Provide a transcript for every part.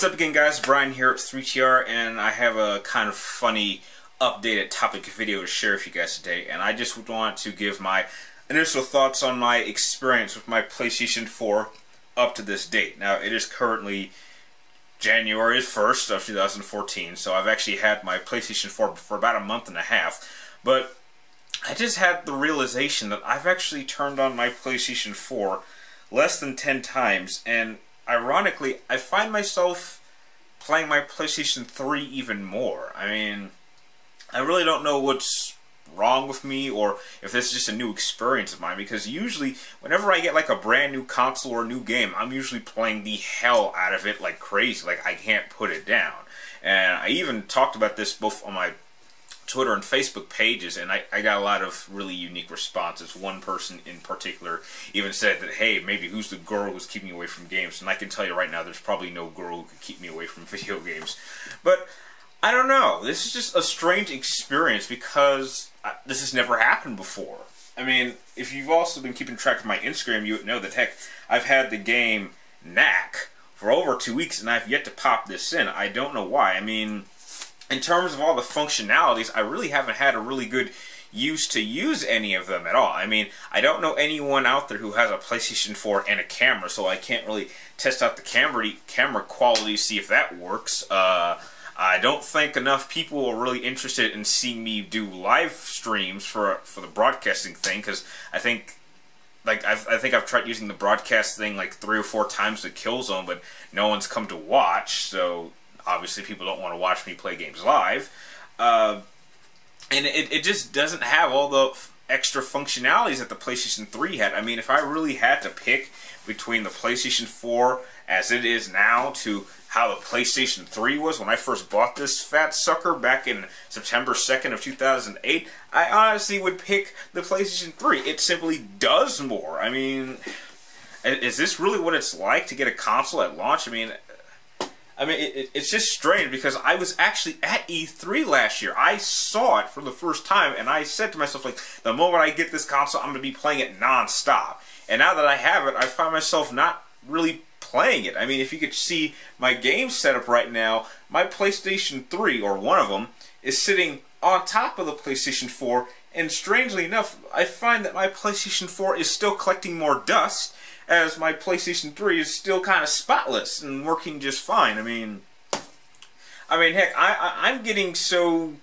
What's up again, guys? Brian here at 3TR, and I have a kind of funny updated topic video to share with you guys today. And I just want to give my initial thoughts on my experience with my PlayStation 4 up to this date. Now, it is currently January 1st of 2014, so I've actually had my PlayStation 4 for about a month and a half. But I just had the realization that I've actually turned on my PlayStation 4 less than 10 times, and ironically, I find myself playing my PlayStation 3 even more. I mean, I really don't know what's wrong with me or if this is just a new experience of mine, because usually whenever I get like a brand new console or a new game, I'm usually playing the hell out of it like crazy. Like, I can't put it down. And I even talked about this both on my Twitter and Facebook pages, and I got a lot of really unique responses. One person in particular even said that, hey, maybe who's the girl who's keeping me away from games? And I can tell you right now, there's probably no girl who could keep me away from video games. But I don't know. This is just a strange experience because this has never happened before. I mean, if you've also been keeping track of my Instagram, you would know that, heck, I've had the game Knack for over 2 weeks, and I've yet to pop this in. I don't know why. I mean, in terms of all the functionalities, I really haven't had a really good use to use any of them at all. I mean, I don't know anyone out there who has a PlayStation 4 and a camera, so I can't really test out the camera quality to see if that works. I don't think enough people are really interested in seeing me do live streams for the broadcasting thing, because I think I've tried using the broadcast thing like 3 or 4 times at Killzone, but no one's come to watch, so obviously people don't want to watch me play games live. And it just doesn't have all the extra functionalities that the PlayStation 3 had. I mean, if I really had to pick between the PlayStation 4 as it is now to how the PlayStation 3 was when I first bought this fat sucker back in September 2nd of 2008, I honestly would pick the PlayStation 3. It simply does more. I mean, is this really what it's like to get a console at launch? I mean, it's just strange, because I was actually at E3 last year. I saw it for the first time, and I said to myself, like, the moment I get this console, I'm going to be playing it non-stop. And now that I have it, I find myself not really playing it. I mean, if you could see my game setup right now, my PlayStation 3, or one of them, is sitting on top of the PlayStation 4, and strangely enough, I find that my PlayStation 4 is still collecting more dust, as my PlayStation 3 is still kind of spotless and working just fine. I mean, heck, I'm getting so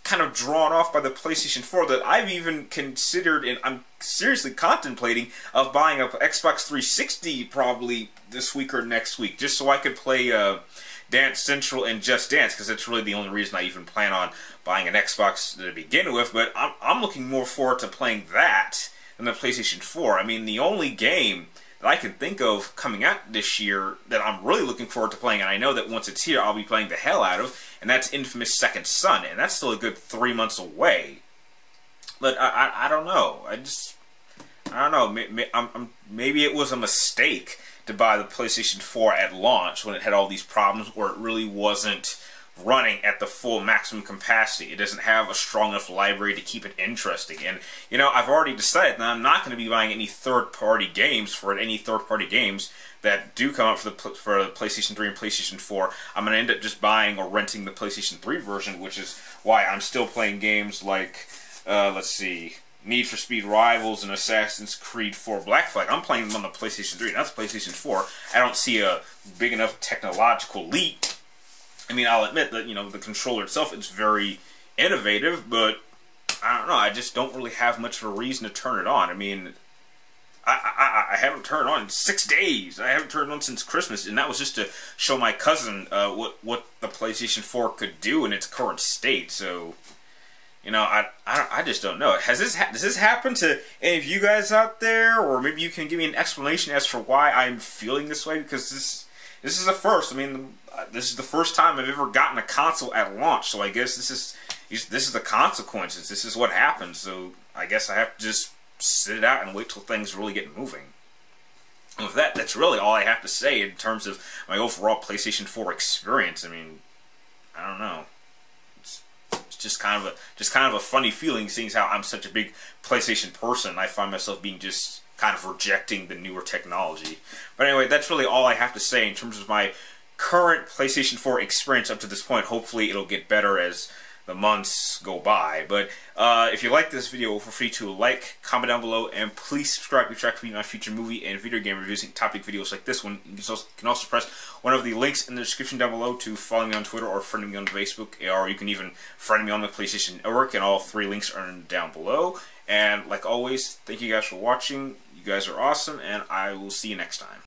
kind of drawn off by the PlayStation 4 that I've even considered, and I'm seriously contemplating, of buying an Xbox 360 probably this week or next week, just so I could play Dance Central and Just Dance, because that's really the only reason I even plan on buying an Xbox to begin with. But I'm looking more forward to playing that than the PlayStation 4. I mean, the only game that I can think of coming out this year that I'm really looking forward to playing, and I know that once it's here I'll be playing the hell out of, and that's Infamous Second Son, and that's still a good 3 months away. But I don't know. I don't know. Maybe it was a mistake to buy the PlayStation 4 at launch when it had all these problems, or it really wasn't running at the full maximum capacity. It doesn't have a strong enough library to keep it interesting. And, you know, I've already decided that I'm not going to be buying any third-party games that do come out for the PlayStation 3 and PlayStation 4. I'm going to end up just buying or renting the PlayStation 3 version, which is why I'm still playing games like, let's see, Need for Speed Rivals and Assassin's Creed 4 Black Flag. I'm playing them on the PlayStation 3, and that's PlayStation 4. I don't see a big enough technological leap. I mean, I'll admit that, you know, the controller itself is very innovative, but I don't know, I just don't really have much of a reason to turn it on. I mean, I haven't turned it on in 6 days. I haven't turned it on since Christmas, and that was just to show my cousin what the PlayStation 4 could do in its current state. So, you know, I just don't know. Does this happen to any of you guys out there, or maybe you can give me an explanation as for why I'm feeling this way? Because this is a first. I mean, this is the first time I've ever gotten a console at launch, so I guess this is the consequences. This is what happens. So I guess I have to just sit it out and wait till things really get moving. And with that, that's really all I have to say in terms of my overall PlayStation 4 experience. I mean, I don't know. It's just kind of a funny feeling, seeing as how I'm such a big PlayStation person. I find myself being just kind of rejecting the newer technology. But anyway, that's really all I have to say in terms of my current PlayStation 4 experience up to this point. Hopefully it'll get better as the months go by. But if you like this video, feel free to like, comment down below, and please subscribe to track me on future movie and video game reviews and topic videos like this one. You can also press one of the links in the description down below to follow me on Twitter or friend me on Facebook, or you can even friend me on the PlayStation Network, and all 3 links are down below. And like always, thank you guys for watching. You guys are awesome, and I will see you next time.